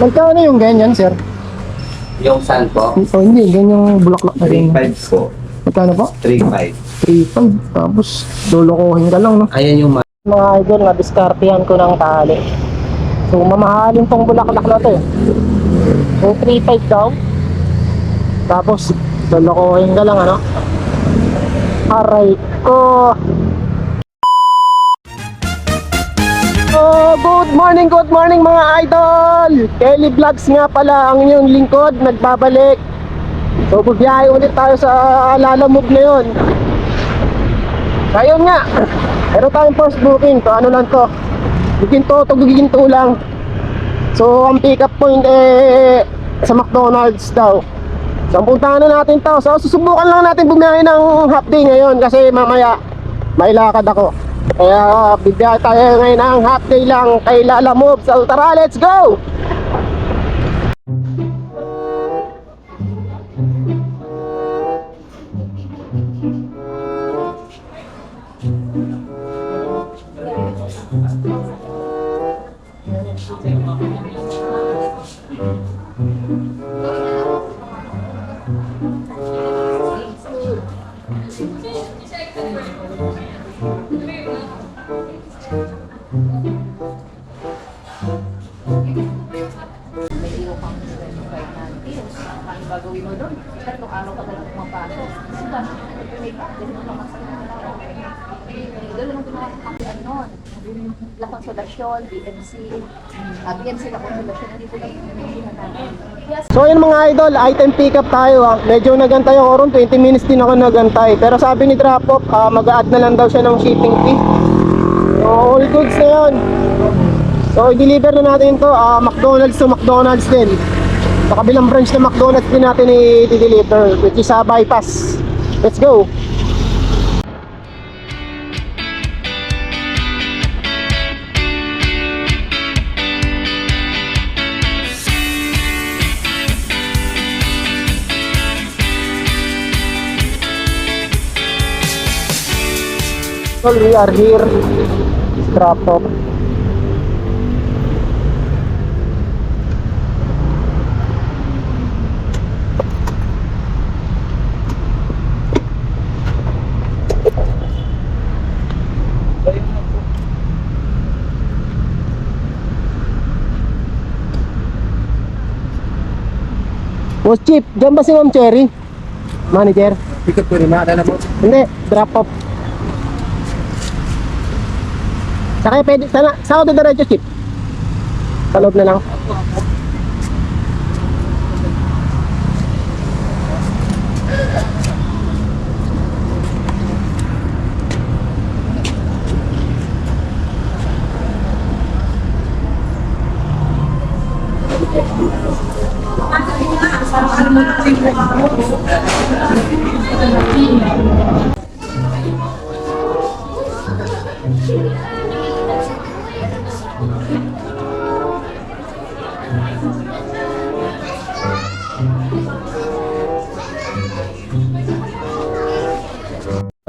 Magkano yung ganyan, sir? Yung saan po? Oh, hindi, ganyang bulaklak na rin. 3.5 po. Magkano po? 3.5. 3.5. Tapos, lulukohin ka lang, no? Ayan yung Mga idol, na-discartehan ko ng tali. So, mamahalin tong bulaklak na to eh. Yung 3.5 daw. Tapos, lulukohin ka lang, ano? Aray ko. Oh, good morning mga idol! Kelly Vlogs nga pala ang inyong lingkod, nagbabalik. So, bubiyahe ulit tayo sa Lalamove na yun. Ayun nga, meron tayong first booking. So, ano lang to? Giginto lang. So, ang pick up point sa McDonald's daw. So, ang puntahan na natin to. So, susubukan lang natin bumiyahe ng half day ngayon kasi mamaya may lakad ako. Kaya bibiyahe tayo ngayon ng half day lang kay Lalamove sa Tara, let's go! Ang gagawin mo doon, tatlong araw ka talagang mapasok. Kasi ba, may practice mo naman sa dalawang pinakakakian nun. La Consolasyon, BMC, BMC La Consolasyon, nandito lang yung pinagkihan natin. So yun mga idol, item pick up tayo Medyo nagantay ako ron, 20 minutes din ako nagantay. Pero sabi ni drop off, mag-a-add na lang daw siya ng shipping fee. So all goods na yun. So i-deliver na natin to McDonald's to McDonald's din. Sa kabilang branch na McDonald's din natin i-deliver, which is sa bypass. Let's go! So we are here, drop off. Boss Chief, dyan ba si Ma'am Cherry? Manager? Pick up ko rin, maadala mo. Hindi, drop off. Sakay pwede, sana, saan ako diretso, Chief? Sa loob na lang.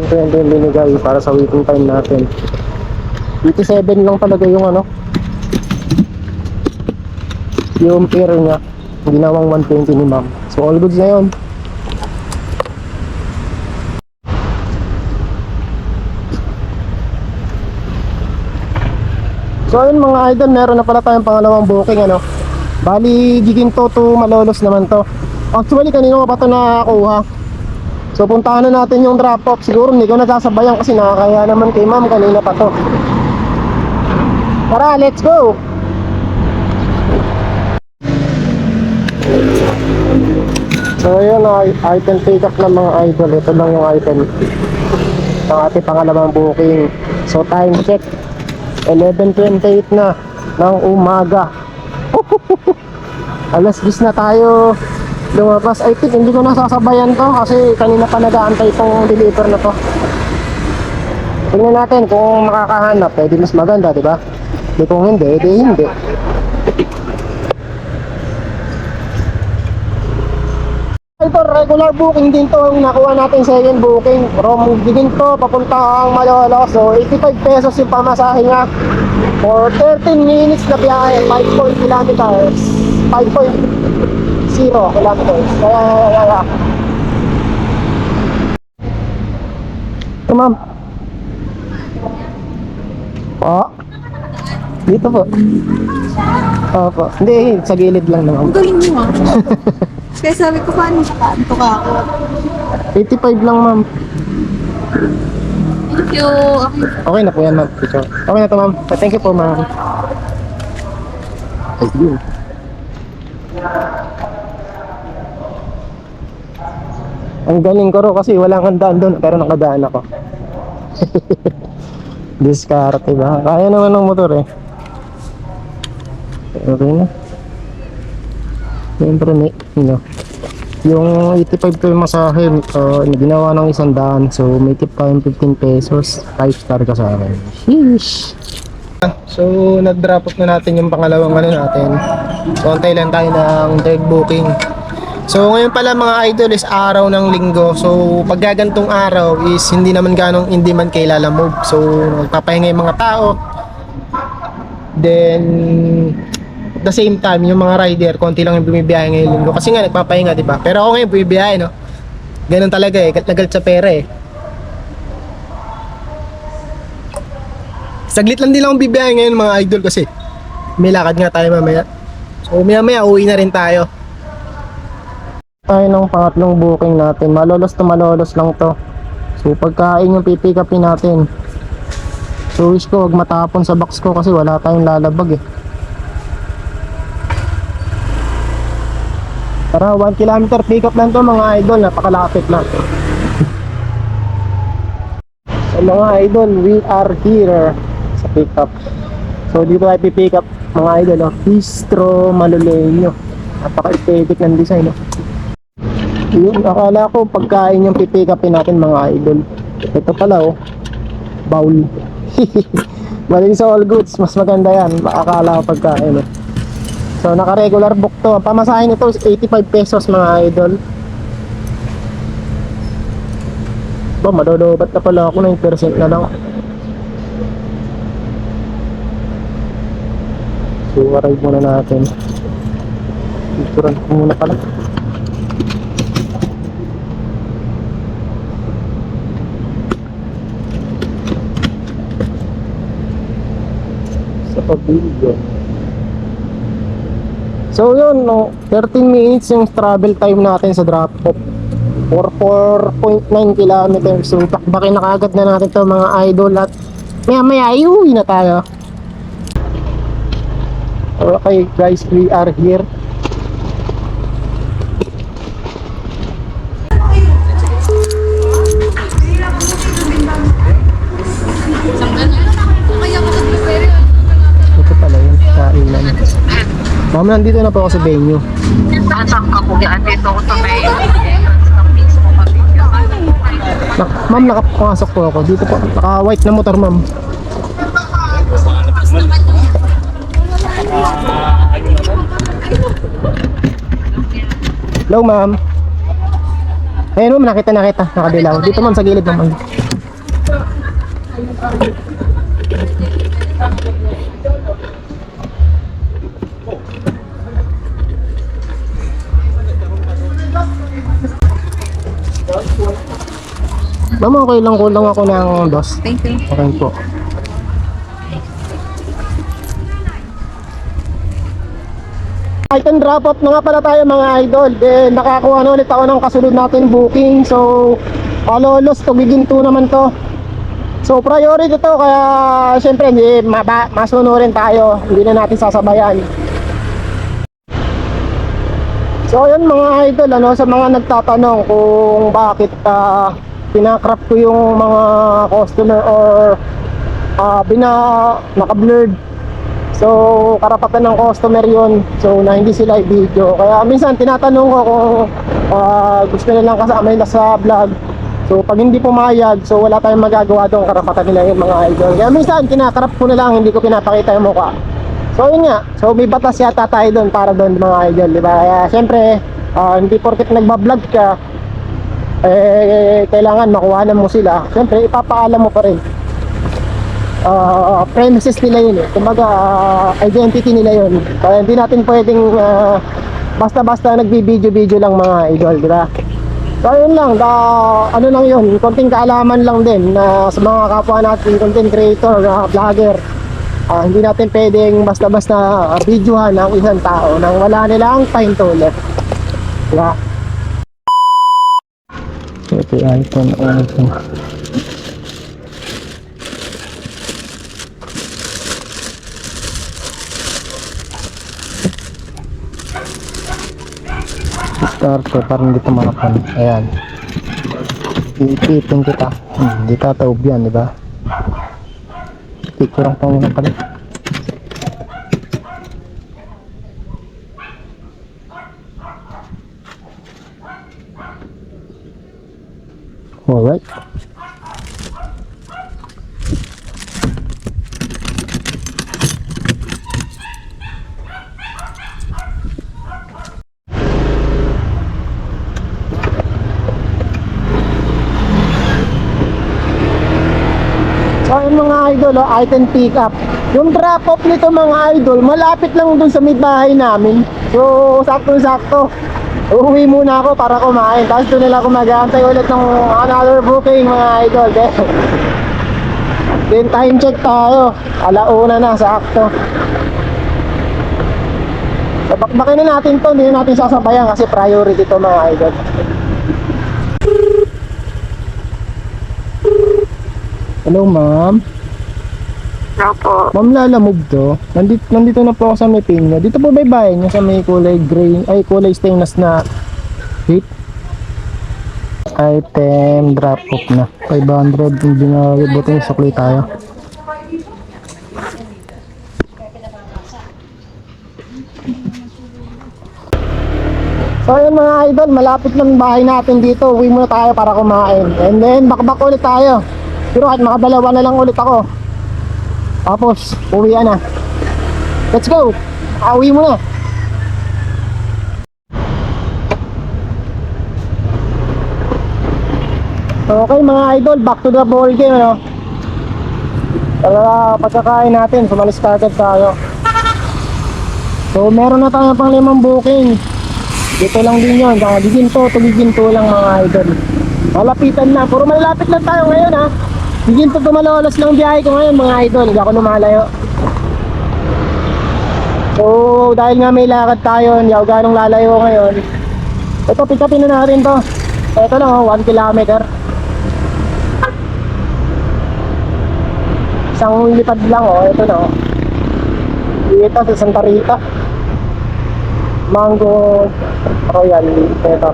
Ito yung binigay para sa waiting time natin. 87 lang talaga yung ano, yung fare niya. Ginawang 120 ni ma'am. So all goods na yun. So ayun mga idol, meron na pala tayong pangalawang booking ano. Bali Giginto to Malolos naman to. Actually kanina ko pa to nakakuha. So puntahan na natin yung drop off. Siguro hindi ko nasasabayan kasi nakakaya naman kay ma'am, kanina pa to. Tara, let's go! So yun, item pick up ng mga idol. Ito lang yung item ng ating pangalawang booking. So time check 11:28 na ng umaga. Alas 10 na tayo lumabas. I think hindi ko nasasabayan to kasi kanina pa nag-aantay itong deliver na to. Tingnan natin kung makakahanap, pwede mas maganda, di ba? Di kung hindi, di hindi. Ito, regular booking din to, yung nakuha natin second booking from Giginto papuntang Malolos. So 85 pesos yung pamasahe nga for 13 minutes na biyahe, 5 kilometers. 5.0 kilometers. Kaya. Ito ma'am. Dito po. Opo. Hindi, sa gilid lang naman. Ang galing mo ah. Kaya sabi ko, paano siya kanto ka ako? 85 lang ma'am. Thank you. Okay na po yan ma'am. Okay na to ma'am. Thank you po ma'am. Ayun. Ang galing ko ro kasi walang handaan doon pero nakadaan ako. Diskarte ba? Kaya naman ng motor eh. Okay na. Siyempre yung 85 ko yung masahe, ginawa ng 100, so may tip pa yung 15 pesos, 5 star ka sa akin. Sheesh! So nag-drop off na natin yung pangalawang natin. So antay lang tayo ng third booking. So ngayon pala mga idol is araw ng linggo. So pag gagantong araw is hindi naman hindi man kayo lalamove. So magpapahinga yung mga tao. Then at the same time yung mga rider konti lang yung bumibiyahe ngayong linggo kasi nga nagpapahinga, di ba? Pero ako ngayon bumibiyahe, no? Ganun talaga eh, galit sa pera eh. Saglit lang din lang akong bibiyahe ngayon mga idol kasi may lakad nga tayo mamaya. So maya uwi na rin tayo. Tayo ng pangatlong booking natin. Malolos lang to. So pagkain yung pipick upin natin. So wish ko wag matapon sa box ko kasi wala tayong lalabag eh. Tara, 1 kilometer pick up lang to mga idol. Napakalapit lang. So mga idol, we are here sa pick up. So dito tayo pipick up mga idol, Bistro Maluleño. Napaka-aesthetic ng design, no? Yun, akala ko pagkain yung pipick upin natin mga idol. Ito pala bowl. But it's all goods, mas maganda yan. Akala ko pagkain eh. So naka-regular book to. Pamasahin nito is 85 pesos mga idol. Madodobat na pala ako, 9% na lang. So arrive muna natin. Picturean ko muna pala. Sa pavilion. So yun, 13 minutes yung travel time natin sa drop off for 4.9 kilometers. So takbakin na kagad na natin to mga idol at maya iuwi na tayo. Okay guys, we are here. Ito pala yun, kainan. Ma'am, nandito na po ako sa venue. Saan ka po? Andito ako sa may entrance ng mismo pavilion. Ma'am, nakapasok po ako. Dito po, naka-white na motor, ma'am. Hello, ma'am. Ayun, ma'am, nakita. Nakadilaw. Dito, ma'am, sa gilid, ma'am. Ma'am, okay lang, kulang ako ng dos. Thank you. Okay po. Item drop off na nga pala tayo mga idol. Then nakakuha na ulit ako ng kasunod natin booking. So palolos to giginto naman to. So priority to kaya syempre hindi masunurin tayo. Hindi na natin sasabayan. So yun mga idol, sa mga nagtatanong kung bakit pinakrap ko yung mga customer or naka-blurred. So karapatan ng customer yun. So na hindi sila i-video. Kaya minsan tinatanong ko kung gusto nilang kasama nila sa vlog. So pag hindi pumayag, so wala tayong magagawa doon, karapatan nila yung mga idol. Kaya minsan kinakrap ko na lang, hindi ko pinapakita yung mukha. So yun nga, so may batas yata tayo doon para doon mga idol, di ba? Kaya syempre, hindi porket nagbablog ka, kailangan makuhanan mo sila. Syempre ipapaalam mo pa rin. premises nila yun eh. Kumbaga, identity nila yun. Kaya hindi natin pwedeng basta-basta nagbibideo-video lang mga idol, di ba? So yun lang, ano lang yun, konting kaalaman lang din na sa mga kapwa natin, content creator, vlogger. Hindi natin pwedeng basta-basta videohan ng isang tao nang wala nilang pahintulot. Di ba? Ito yung iPhone 11. Start ko para hindi tumakpan. Ayan. Ipitin kita. Hindi tataob yan, di ba? Picture ang panguna pala. Alright. So yun mga idol, item pick up. Yung drop off nito mga idol, malapit lang dun sa may bahay namin. So sakto-sakto. Uuwi muna ako para kumain. Tapos doon nila ako mag-aantay ulit ng another booking mga idol. Then time check tayo. 1:00 na, sakto. So bakbakin na natin to, hindi na natin sasabayan kasi priority to mga idol. Hello ma'am. Opo. Ma'am, lalamove to. Nandito na po ako sa may pin niya. Dito po ba yung bahay niya sa may kulay gray, ay kulay stainless na hit? Item drop off na. 500 yung binabutin, sukli tayo. So yun mga idol, malapit lang bahay natin dito. Uwi muna tayo para kumain. And then bakbak ulit tayo. Pero kahit makadalawa na lang ulit ako. Tapos, uwian na. Let's go! Uwi mo na. Okay mga idol, back to the ball game, ano? Para pagkakain natin, sumalis started tayo. So, meron na tayo pang 5 booking. Dito lang din yun, giginto lang mga idol. Malapitan na, puro malapit lang tayo ngayon ha. Giginto tumalolos lang biyahe ko ngayon mga idol, hindi ako lumalayo. So, dahil nga may lakad tayo, hindi ako ganong lalayo ngayon. Ito, pick upin na natin to. Ito lang 1 kilometer. Isang lipad lang ito na dito sa Santa Rita. Mango Royal, ito.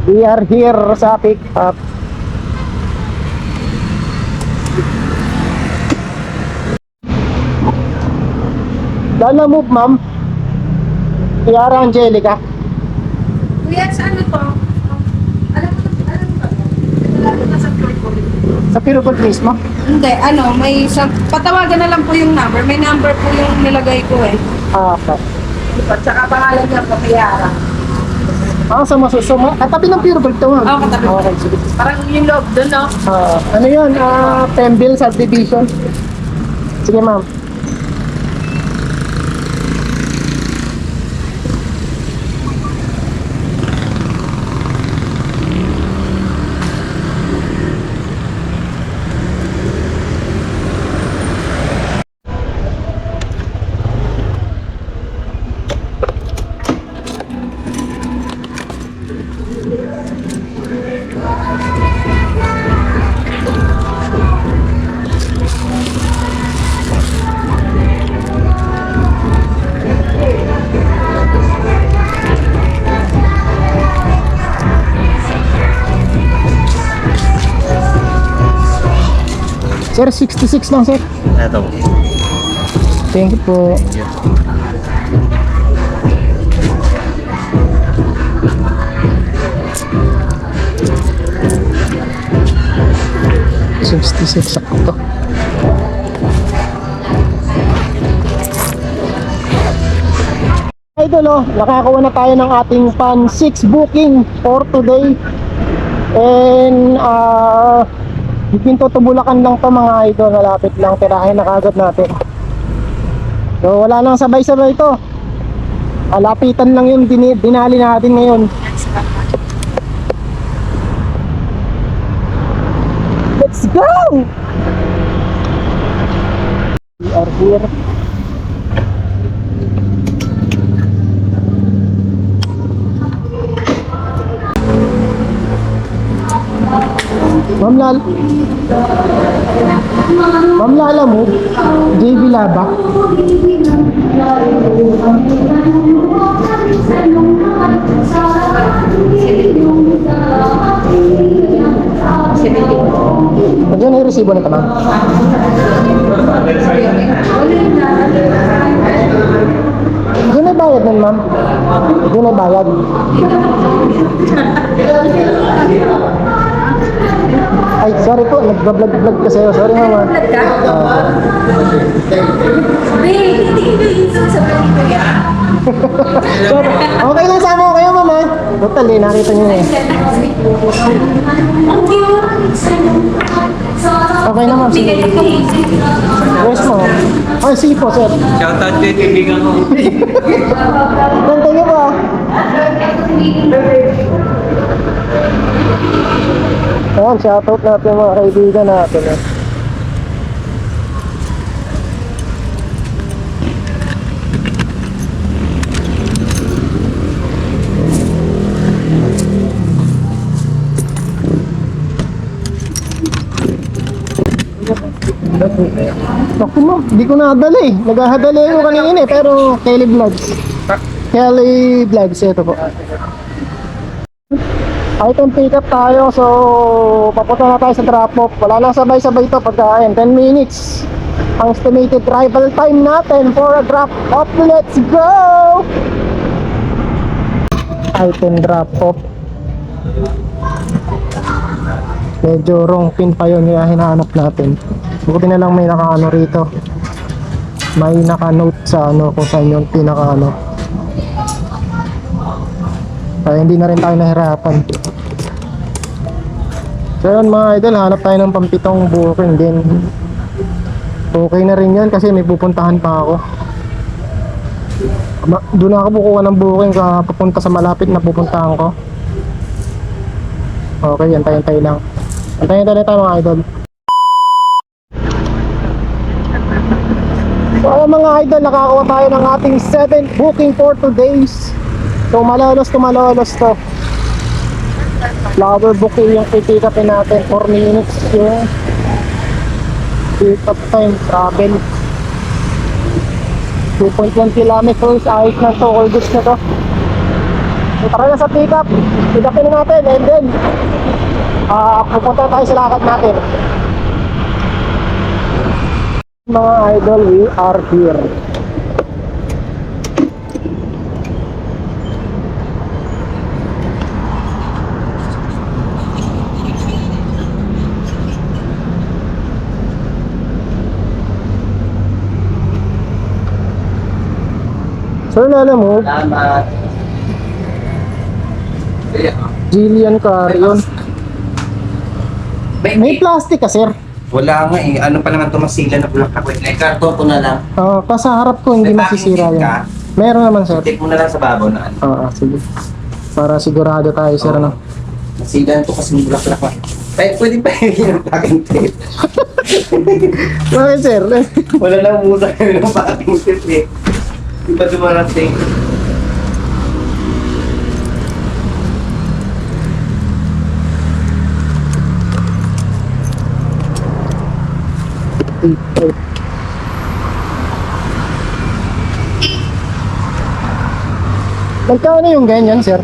We are here sa pick up. Dala move ma'am. Tiara Angelica. Kuya, sa ano to? Alam mo ba? Alam mo sa Purple. Sa Pirupot mismo. Hindi, may patawagan na lang po yung number. May number po yung nilagay ko eh. Okay. At saka pangalan niya po, Kiara. Sa masusuma. Katabi ng Pirupot to ma'am. Oo, katabi. Okay, sige. Parang yung loob doon, no? Ano yun? Pembil subdivision. Sige ma'am. Sir, 66 lang sir. Ito. Thank you po. Thank you. 66 sakto. Idol, nakakuha na tayo ng ating pan 6 booking for today. And Ginto to Bulacan lang to mga idol, malapit lang, tirahin na kagad natin. So wala nang sabay-sabay to. Alapitan lang yung dinali natin ngayon. Let's go! We are here. Ma'am Lala mo, JB Laba. Nandiyan yung resibo na ito, ma'am. Doon ay bayad nun, ma'am. Doon ay bayad. Ay, sorry po, nag-vlog kasi ako. Sorry, mama. Okay lang sama ko kayo, mama. Total, nakita niyo eh. Okay na, ma'am. Sige. Yes, mo. Ay, sige po, sir. Shoutout din, kaibigan ko. Ganda niyo ba? Ayan, shoutout natin mga kaibigan natin. Naku mo, di ko nadala eh. Naghahadala ko kanina eh, pero Kelly Vlogs. Kelly Vlogs, ito po. Item pick up tayo, so papunta na tayo sa drop off. Wala nang sabay-sabay ito pagkain. 10 minutes ang estimated arrival time natin for a drop off. Let's go! Item drop off. Medyo wrong pin pa yun, yung hinahanap natin. Buti na lang may naka-ano rito. May naka-note sa ano kung saan yung pinaka-ano. Kaya hindi na rin tayo nahirapan. So yun mga idol, hanap tayo ng pampitong booking din. Okay na rin yan kasi may pupuntahan pa ako. Doon ako bukuha ng booking papunta sa malapit na pupuntahan ko. Okay, antay-antay lang. Antay-antay tayo mga idol. So mga idol, nakakuha tayo ng ating 7th booking for 2 days. So malolos to. Flower bouquet yung pick upin natin. 4 minutes yung pick up time. Travel 2.1 kilometers. Ayos na to, all goods na to. So tara na sa pick upin na natin. And then pupunta tayo sa lakad natin. Mga idol, we are here. Sir, alam mo, Salamat. Jillian Carrion. May plastic ka, sir. Wala nga eh. Ano pa naman tumasila na bulak ako. Eh, karton ko na lang. Sa harap ko hindi May masisira packing yan. ka? Meron naman, sir. Take mo na lang sa babaw na ano. Sige. Para sigurado tayo, sir, ano. Nasilan to kasi bulak-bulak pa. Eh, pwede pa yung packing tape. Bakit, sir? Wala lang muna kayo ng packing tape eh. Di ba dumarating? Magkano yung ganyan, sir?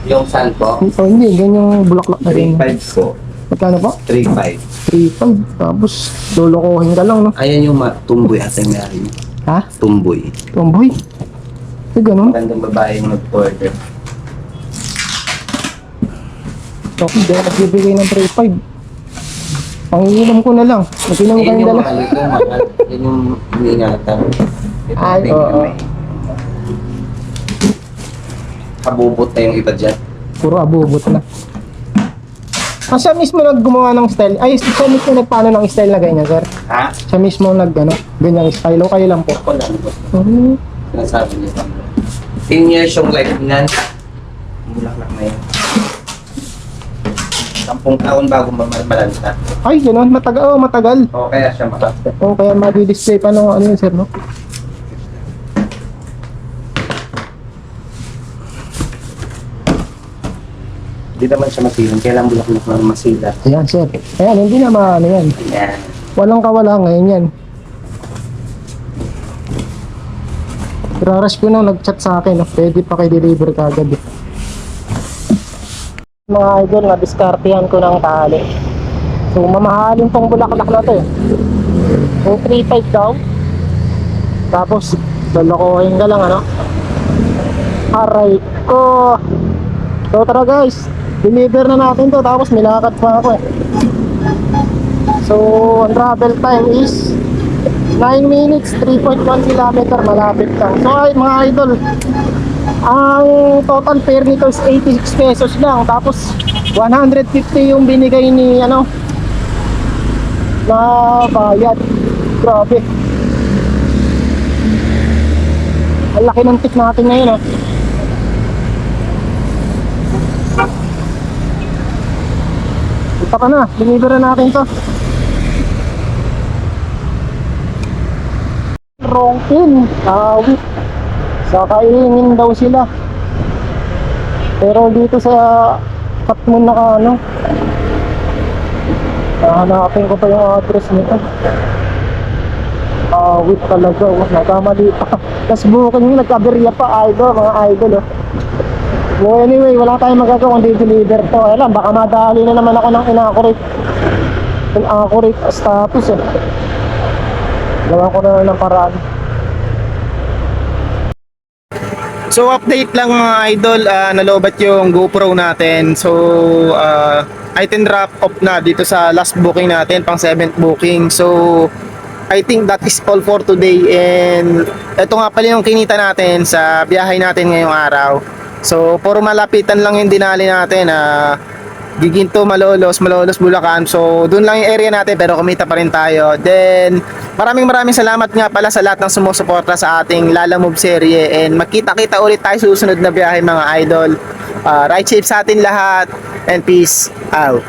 Yung saan po? Hindi, ganyang bulaklak na rin. 3.5 po. Magkano po? 3.5. 3.5. Tapos, lulukohin ka lang, no? Ayan yung tumboy at yung nari. Ha? Tumboy. Tomboy? Ganun? Magandang babae yung nag-order. Okay, dahil nagbibigay ng 3.5. Pangiinom ko na lang. Naginom Ayan kayong yung dala. mahal ito, mahal. Yan yung iniingatan. Ay, oo. Kabubot na yung iba dyan. Puro abubot na. Siya mismo naggumawa ng style. Ay, siya mismo nagpaano ng style na ganyan, sir? Ha? Siya mismo ganyang style. O kayo lang po. Ako lang po. Hmm. Sinasabi niya pa. 10 years yung life niyan. Bulaklak na yun. 10 taon bago malanta. Ay, gano'n. Matagal. Oh, matagal. O kaya siya makasya. O, kaya ma-display pa ng ano yun, sir, no? Hindi naman siya masilang. Kailang bulaklak na masila. Ayan, sir. Ayan, hindi na maano yan. Yan. Walang kawala ngayon yan. Irarush ko na nag-chat sa akin, no? Pwede pa kay deliver kagad. Mga idol, na-discartehan ko ng tali. So, mamahalin tong bulaklak na to eh. So, 3.5 daw. Tapos, lalokohin ka lang, ano? Aray ko. So, tara guys. Deliver na natin to. Tapos, nilakad pa ako eh. So, ang travel time is 9 minutes, 3.1 kilometer, malapit lang. So, ay, mga idol, ang total fare nito is 86 pesos lang. Tapos, 150 yung binigay ni, ano, na bayad. Grabe. Ang laki ng tip natin ngayon, ah. Ito ka na, deliver na natin to. Rongkin, awit. Sa kailingin daw sila. Pero dito sa Katmon na ano, hanapin ko pa yung address nito. Awit talaga, nagkamali pa. Tapos booking, nagkaberya pa, idol, mga idol. Oh. So anyway, wala tayong magagawa kung di-deliver to. Alam, baka madali na naman ako ng inaccurate status eh. Gawa ko na ng paraan. So update lang mga idol, nalobat yung GoPro natin. So item drop off na dito sa last booking natin, pang 7th booking. So I think that is all for today. And ito nga pala yung kinita natin sa biyahe natin ngayong araw. So puro malapitan lang yung dinali natin, Giginto, Malolos, Bulacan. So doon lang yung area natin pero kumita pa rin tayo. Then maraming salamat nga pala sa lahat ng sumusuporta sa ating Lala Move serye. And magkita-kita ulit tayo sa susunod na biyahe mga idol. Ride safe sa atin lahat and peace out.